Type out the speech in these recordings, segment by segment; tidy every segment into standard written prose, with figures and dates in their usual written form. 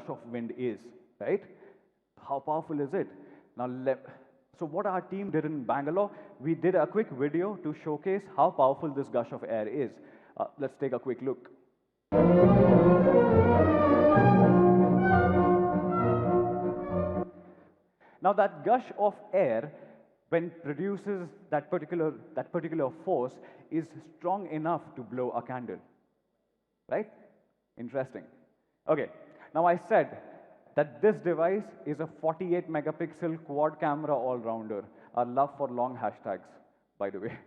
gush of wind is, right? How powerful is it? Now, so what our team did in Bangalore, we did a quick video to showcase how powerful this gush of air is. Let's take a quick look. Now that gush of air, when produces that particular force, is strong enough to blow a candle, right? Interesting. Okay, now I said that this device is a 48 megapixel quad camera all-rounder. Our love for long hashtags, by the way.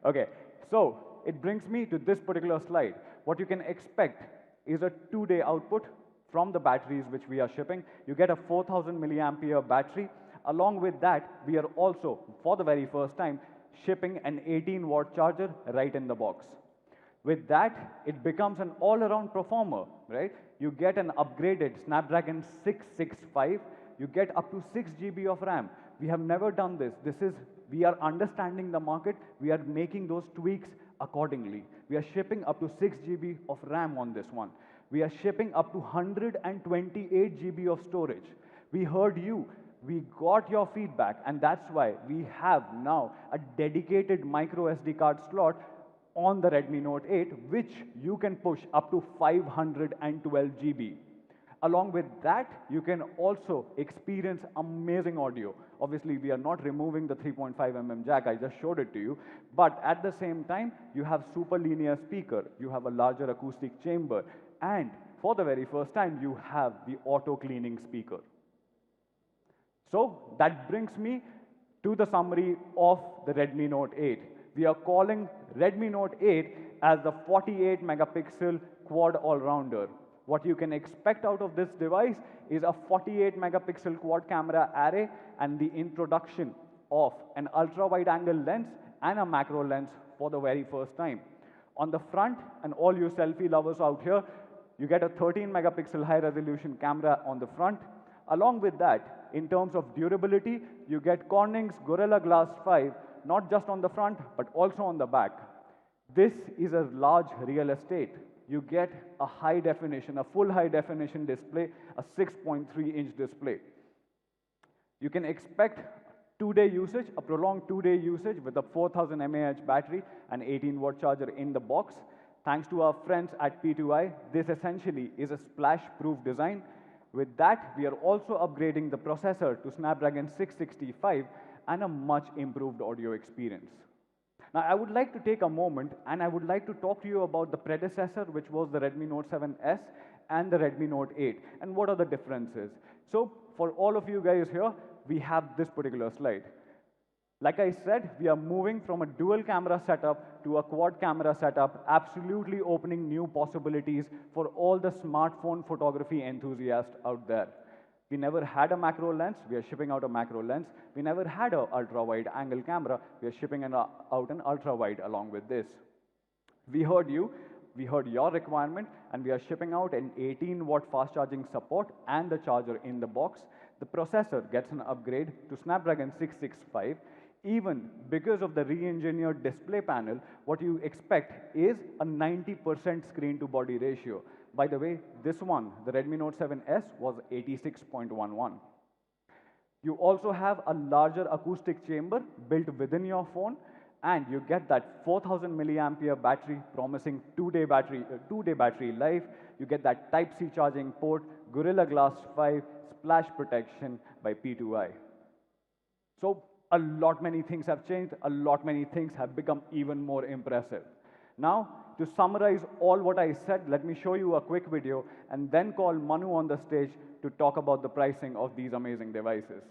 Okay, so it brings me to this particular slide. What you can expect is a 2-day output from the batteries which we are shipping. You get a 4000 milliampere battery. Along with that, we are also, for the very first time, shipping an 18-watt charger right in the box. With that, it becomes an all-around performer, right? You get an upgraded Snapdragon 665. You get up to 6 GB of RAM. We have never done this. We are understanding the market. We are making those tweaks accordingly. We are shipping up to 6 GB of RAM on this one. We are shipping up to 128 GB of storage. We heard you. We got your feedback, and that's why we have now a dedicated micro SD card slot on the Redmi Note 8, which you can push up to 512 GB. Along with that, you can also experience amazing audio. Obviously, we are not removing the 3.5 mm jack, I just showed it to you, but at the same time, you have super linear speaker, you have a larger acoustic chamber, and for the very first time, you have the auto cleaning speaker. So that brings me to the summary of the Redmi Note 8. We are calling Redmi Note 8 as the 48 megapixel quad all-rounder. What you can expect out of this device is a 48 megapixel quad camera array and the introduction of an ultra-wide angle lens and a macro lens for the very first time. On the front, and all you selfie lovers out here, you get a 13 megapixel high resolution camera on the front. Along with that, in terms of durability, you get Corning's Gorilla Glass 5, not just on the front, but also on the back. This is a large real estate. You get a high definition, a full high definition display, a 6.3-inch display. You can expect 2-day usage, a prolonged 2-day usage with a 4000 mAh battery and 18-watt charger in the box. Thanks to our friends at P2i, this essentially is a splash-proof design. With that, we are also upgrading the processor to Snapdragon 665 and a much improved audio experience. Now, I would like to take a moment and I would like to talk to you about the predecessor, which was the Redmi Note 7S and the Redmi Note 8, and what are the differences. So, for all of you guys here, we have this particular slide. Like I said, we are moving from a dual camera setup to a quad camera setup, absolutely opening new possibilities for all the smartphone photography enthusiasts out there. We never had a macro lens, we are shipping out a macro lens. We never had an ultra-wide angle camera, we are shipping out an ultra-wide along with this. We heard you, we heard your requirement, and we are shipping out an 18-watt fast charging support and the charger in the box. The processor gets an upgrade to Snapdragon 665. Even because of the re-engineered display panel, what you expect is a 90% screen-to-body ratio. By the way, this one, the Redmi Note 7S, was 86.11. You also have a larger acoustic chamber built within your phone, and you get that 4000 milliampere battery, promising 2-day battery life. You get that Type-C charging port, Gorilla Glass 5, splash protection by P2i. So, a lot many things have changed, a lot many things have become even more impressive. Now, to summarize all what I said, let me show you a quick video and then call Manu on the stage to talk about the pricing of these amazing devices.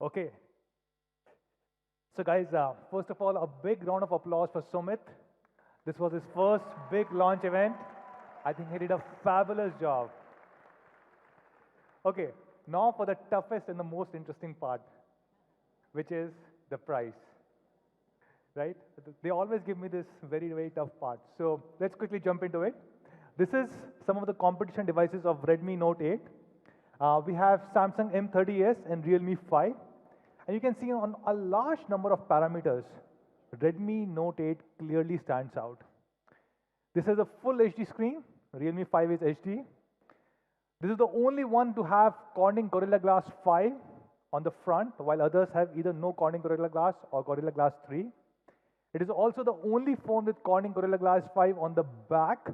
Okay. So guys, first of all, a big round of applause for Sumit. This was his first big launch event. I think he did a fabulous job. Okay, now for the toughest and the most interesting part, which is the price, right? They always give me this very, very tough part. So let's quickly jump into it. This is some of the competition devices of Redmi Note 8. We have Samsung M30s and Realme 5. And you can see on a large number of parameters, Redmi Note 8 clearly stands out. This is a full HD screen. Realme 5 is HD. This is the only one to have Corning Gorilla Glass 5 on the front, while others have either no Corning Gorilla Glass or Gorilla Glass 3. It is also the only phone with Corning Gorilla Glass 5 on the back,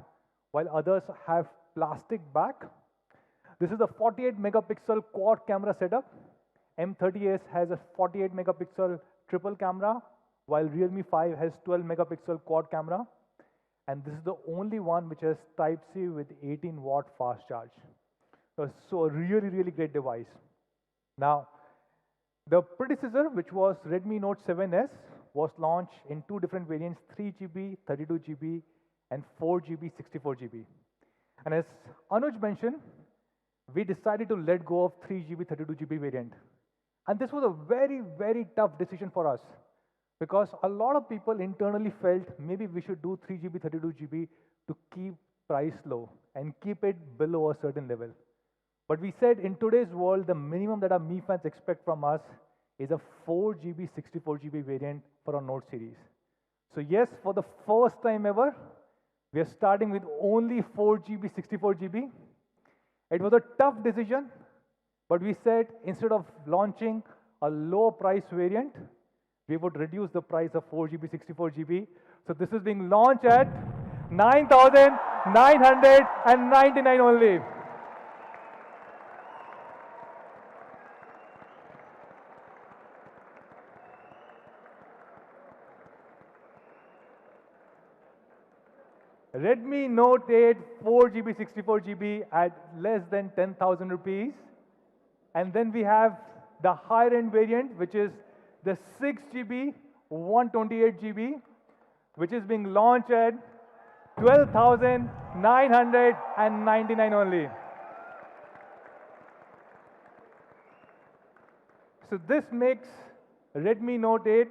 while others have plastic back. This is the 48 megapixel quad camera setup. M30s has a 48 megapixel triple camera, while Realme 5 has 12 megapixel quad camera. And this is the only one which has Type-C with 18-watt fast charge. So a really, really great device. Now, the predecessor, which was Redmi Note 7s, was launched in two different variants, 3GB, 32GB, and 4GB, 64GB. And as Anuj mentioned, we decided to let go of 3GB, 32GB variant. And this was a very, very tough decision for us because a lot of people internally felt maybe we should do 3GB, 32GB to keep price low and keep it below a certain level. But we said in today's world, the minimum that our Mi fans expect from us is a 4GB, 64GB variant for our Note series. So yes, for the first time ever, we are starting with only 4GB, 64GB. It was a tough decision, but we said instead of launching a low price variant, we would reduce the price of 4GB, 64GB. So this is being launched at 9,999 only. Redmi Note 8 4GB, 64GB at less than 10,000 rupees. And then we have the higher end variant, which is the 6GB, 128GB, which is being launched at 12,999 only. So this makes Redmi Note 8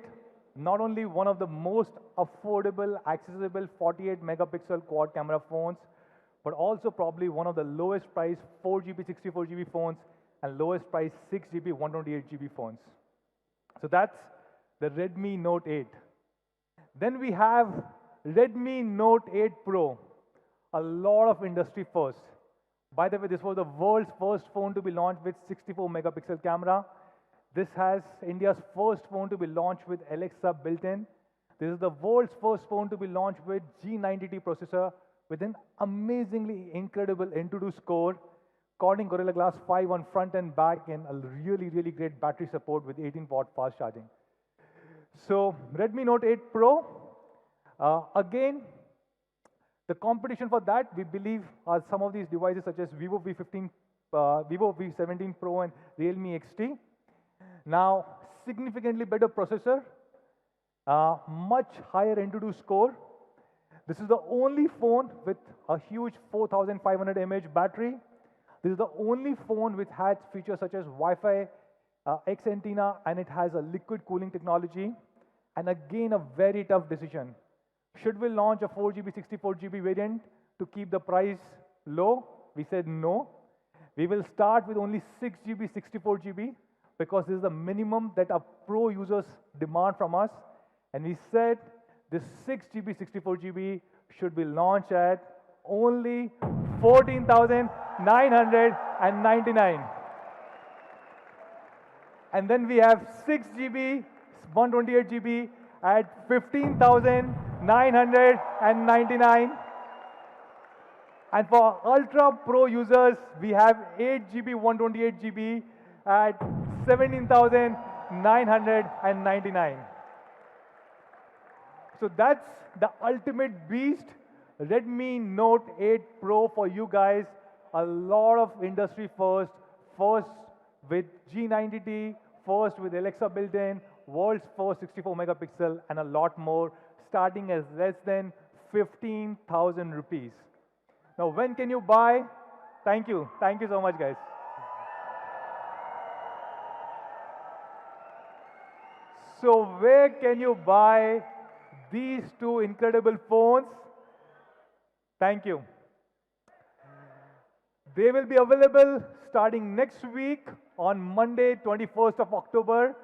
not only one of the most affordable, accessible 48 megapixel quad camera phones, but also probably one of the lowest priced 4GB, 64GB phones and lowest priced 6GB, 128GB phones. So that's the Redmi Note 8. Then we have Redmi Note 8 Pro, a lot of industry first. By the way, this was the world's first phone to be launched with 64 megapixel camera. This has India's first phone to be launched with Alexa built-in. This is the world's first phone to be launched with G90T processor with an amazingly incredible Antutu score, Corning Gorilla Glass 5 on front and back, and a really, really great battery support with 18-watt fast charging. So Redmi Note 8 Pro, again, the competition for that, we believe, are some of these devices such as Vivo V15, Vivo V17 Pro and Realme XT. Now, significantly better processor, much higher Antutu score. This is the only phone with a huge 4,500 mAh battery. This is the only phone which has features such as Wi-Fi X antenna, and it has a liquid cooling technology. And again, a very tough decision. Should we launch a 4GB, 64GB variant to keep the price low? We said no. We will start with only 6GB, 64GB because this is the minimum that our pro users demand from us. And we said this 6GB, 64GB should be launched at only 14,999. And then we have 6GB, 128GB at 15,999. And for Ultra Pro users, we have 8GB, 128GB at 17,999. So that's the ultimate beast, Redmi Note 8 Pro for you guys. A lot of industry first with G90T, first with Alexa built in, world's first 64 megapixel, and a lot more, starting as less than 15,000 rupees. Now, when can you buy? Thank you. Thank you so much, guys. So where can you buy these two incredible phones? Thank you. They will be available starting next week on Monday, 21st of October.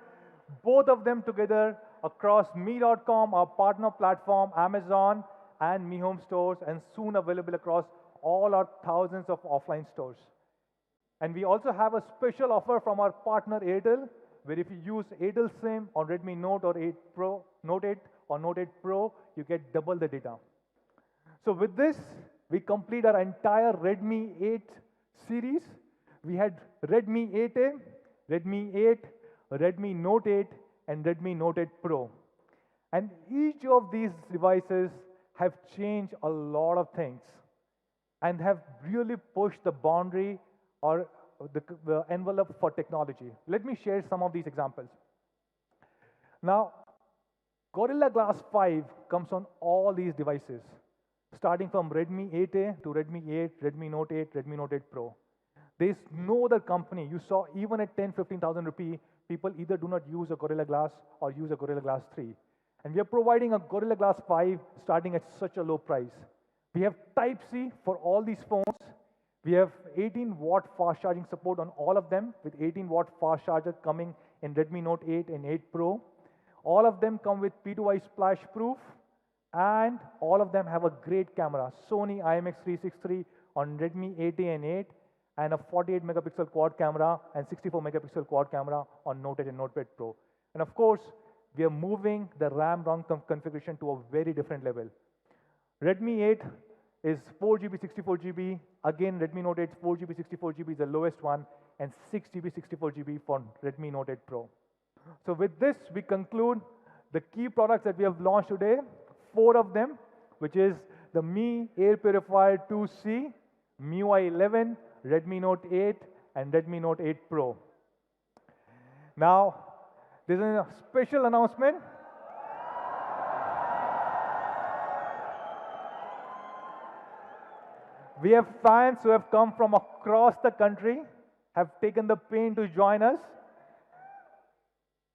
Both of them together across me.com, our partner platform, Amazon, and Mi Home stores, and soon available across all our thousands of offline stores. And we also have a special offer from our partner Airtel, where if you use Airtel SIM on Redmi Note or 8 Pro, Note 8 or Note 8 Pro, you get double the data. So with this, we complete our entire Redmi 8 series. We had Redmi 8A, Redmi 8, Redmi Note 8, and Redmi Note 8 Pro. And each of these devices have changed a lot of things and have really pushed the boundary or the envelope for technology. Let me share some of these examples. Now, Gorilla Glass 5 comes on all these devices, starting from Redmi 8A to Redmi 8, Redmi Note 8, Redmi Note 8 Pro. There's no other company. You saw even at 10, 15,000 rupee, people either do not use a Gorilla Glass or use a Gorilla Glass 3. And we are providing a Gorilla Glass 5 starting at such a low price. We have Type-C for all these phones. We have 18-watt fast charging support on all of them, with 18-watt fast charger coming in Redmi Note 8 and 8 Pro. All of them come with P2I splash proof, and all of them have a great camera. Sony IMX363 on Redmi 8A and 8, and a 48 megapixel quad camera and 64 megapixel quad camera on Note 8 and Note 8 Pro. And of course, we are moving the RAM-ROM configuration to a very different level. Redmi 8 is 4GB, 64GB. Again, Redmi Note 8 4GB, 64GB is the lowest one, and 6GB, 64GB for Redmi Note 8 Pro. So with this, we conclude the key products that we have launched today, 4 of them, which is the Mi Air Purifier 2C, MIUI 11, Redmi Note 8, and Redmi Note 8 Pro. Now, there's a special announcement. We have fans who have come from across the country, have taken the pain to join us,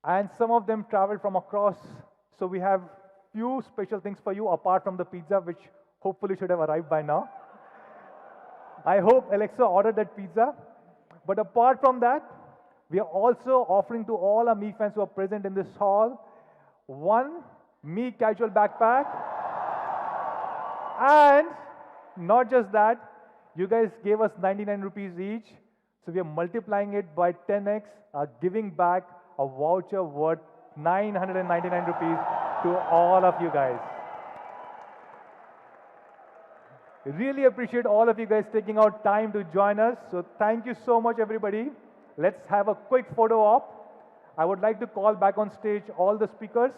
and some of them traveled from across. So we have few special things for you apart from the pizza, which hopefully should have arrived by now. I hope Alexa ordered that pizza. But apart from that, we are also offering to all our Mi fans who are present in this hall one Mi casual backpack. And not just that, you guys gave us 99 rupees each. So we are multiplying it by 10x, giving back a voucher worth 999 rupees to all of you guys. Really appreciate all of you guys taking out time to join us. So thank you so much, everybody. Let's have a quick photo op. I would like to call back on stage all the speakers.